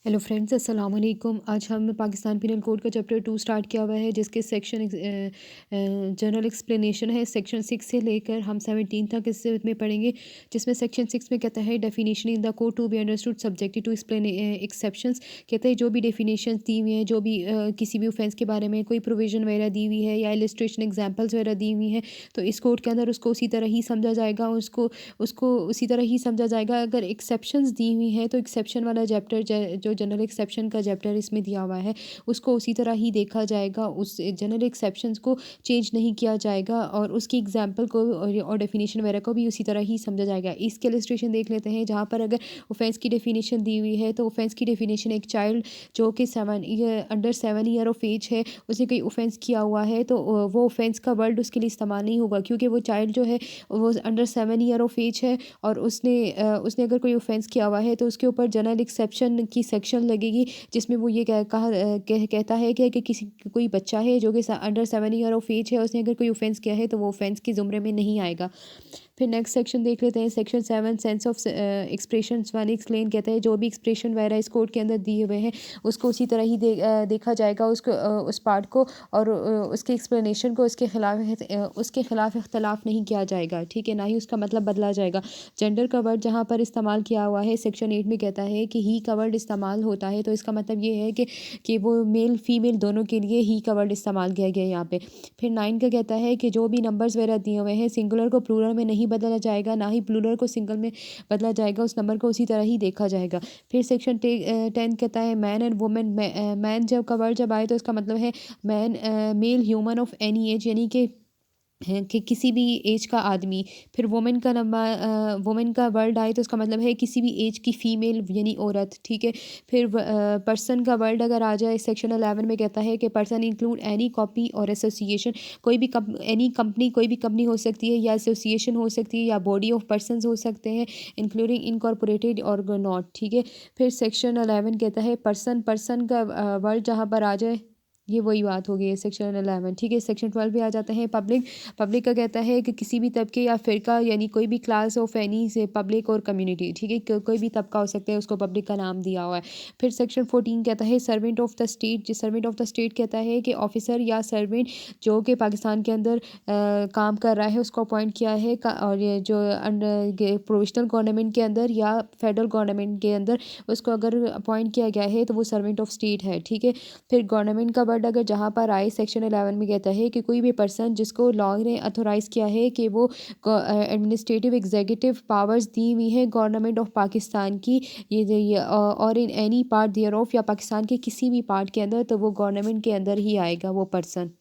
Hello friends, अस्सलाम वालेकुम। आज हम पाकिस्तान पिनल कोड का चैप्टर 2 स्टार्ट किया हुआ है, जिसके सेक्शन जनरल एक्सप्लेनेशन है। सेक्शन 6 से लेकर हम 17 तक इसमें पढ़ेंगे, जिसमें सेक्शन 6 में कहता है definition in the code to be understood subjected to explain exceptions. कहते हैं जो भी डेफिनेशन दी हुई हैं, जो भी किसी भी ऑफेंस के बारे में कोई प्रोविजन वगैरह दी हुई है या इलस्ट्रेशन एग्जाम्पल्स वगैरह दी हुई हैं, तो इस कोड के अंदर उसको उसी तरह ही समझा जाएगा। उसको उसको उसी तरह ही समझा जाएगा। अगर एक्सेप्शंस दी हुई हैं तो एक्सेप्शन वाला चैप्टर जो जनरल एक्सेप्शन का चैप्टर इसमें दिया हुआ है, उसको उसी तरह ही देखा जाएगा। उस जनरल एक्सेप्शंस को चेंज नहीं किया जाएगा और उसकी एग्जाम्पल को और डेफिनेशन वगैरह को भी उसी तरह ही समझा जाएगा। इसके इलस्ट्रेशन देख लेते हैं, जहाँ पर अगर ऑफेंस की डेफिनेशन दी हुई है, तो ऑफेंस की डेफिनेशन एक चाइल्ड जो कि अंडर 7 ईयर ऑफ एज है, उसने कोई ऑफेंस किया हुआ है, तो वो ऑफेंस का वर्ड उसके लिए इस्तेमाल नहीं होगा, क्योंकि वो चाइल्ड जो है वो अंडर 7 ईयर ऑफ एज है और उसने अगर कोई ऑफेंस किया हुआ है, तो उसके ऊपर जनरल एक्सेप्शन की सेक्शन लगेगी, जिसमें वो ये कहता है कि किसी कोई बच्चा है जो कि अंडर 7 ईयर ऑफ एज है, उसने अगर कोई ऑफेंस किया है, तो वो ऑफेंस के ज़ुमरे में नहीं आएगा। फिर नेक्स्ट सेक्शन देख लेते हैं, सेक्शन 7 सेंस ऑफ एक्सप्रेशंस वाले एक्सप्लेन। कहता है जो भी एक्सप्रेशन वगैरह इस कोड के अंदर दिए हुए हैं, उसको उसी तरह ही देखा जाएगा, उस पार्ट को और उसके एक्सप्लेनेशन को उसके खिलाफ इख्तलाफ नहीं किया जाएगा, ठीक है, ना ही उसका मतलब बदला जाएगा। जेंडर का वर्ड जहाँ पर इस्तेमाल किया हुआ है, सेक्शन 8 में कहता है कि ही का वर्ड इस्तेमाल होता है, तो इसका मतलब ये है कि वो मेल फीमेल दोनों के लिए ही का वर्ड इस्तेमाल किया गया है यहाँ पे। फिर 9 का कहता है कि जो भी नंबर्स वगैरह दिए हुए हैं, सिंगुलर को प्लूरल में नहीं बदला जाएगा, ना ही प्लूरल को सिंगल में बदला जाएगा, उस नंबर को उसी तरह ही देखा जाएगा। फिर सेक्शन 10 कहता है मैन एंड वुमेन। मैन जब का वर्ड जब आए, तो इसका मतलब है man mail human of any as, यानी कि किसी भी एज का आदमी। फिर वुमेन का वर्ड आए, तो उसका मतलब है किसी भी एज की फ़ीमेल यानी औरत, ठीक है। फिर पर्सन का वर्ड अगर आ जाए, सेक्शन 11 में कहता है कि पर्सन इंक्लूड एनी कॉपी और एसोसिएशन। कोई भी एनी कंपनी, कोई भी कंपनी हो सकती है, या एसोसिएशन हो सकती है, या बॉडी ऑफ पर्सनस हो सकते हैं, इंक्लूडिंग इनकॉर्पोरेटेड और नॉट, ठीक है। फिर सेक्शन 11 कहता है पर्सन का वर्ड जहाँ पर आ जाए, ये वही बात हो गई है सेक्शन 11, ठीक है। सेक्शन 12 पे आ जाते हैं पब्लिक का कहता है कि किसी भी तबके या फ़िरका, यानी कोई भी क्लास ऑफ एनी से पब्लिक और कम्युनिटी, ठीक है, कोई भी तबका हो सकता है, उसको पब्लिक का नाम दिया हुआ है। फिर सेक्शन 14 कहता है servant of the state. Servant of the state कहता है कि ऑफिसर या सर्वेंट जो कि पाकिस्तान के अंदर काम कर रहा है, उसको अपॉइंट किया है और ये जो अंडर प्रोविजनल गवर्नमेंट के अंदर या फेडरल गवर्नमेंट के अंदर उसको अगर अपॉइंट किया गया है, तो वो सर्वेंट ऑफ स्टेट है, ठीक है। फिर गवर्नमेंट का वर्ड अगर जहाँ पर आए, सेक्शन 11 में कहता है कि कोई भी पर्सन जिसको लॉ ने अथोराइज़ किया है कि वो एडमिनिस्ट्रेटिव एग्जीक्यूटिव पावर्स दी हुई है गवर्नमेंट ऑफ पाकिस्तान की, और in any part thereof, या पाकिस्तान के किसी भी पार्ट के अंदर, तो वो गवर्नमेंट के अंदर ही आएगा वो पर्सन।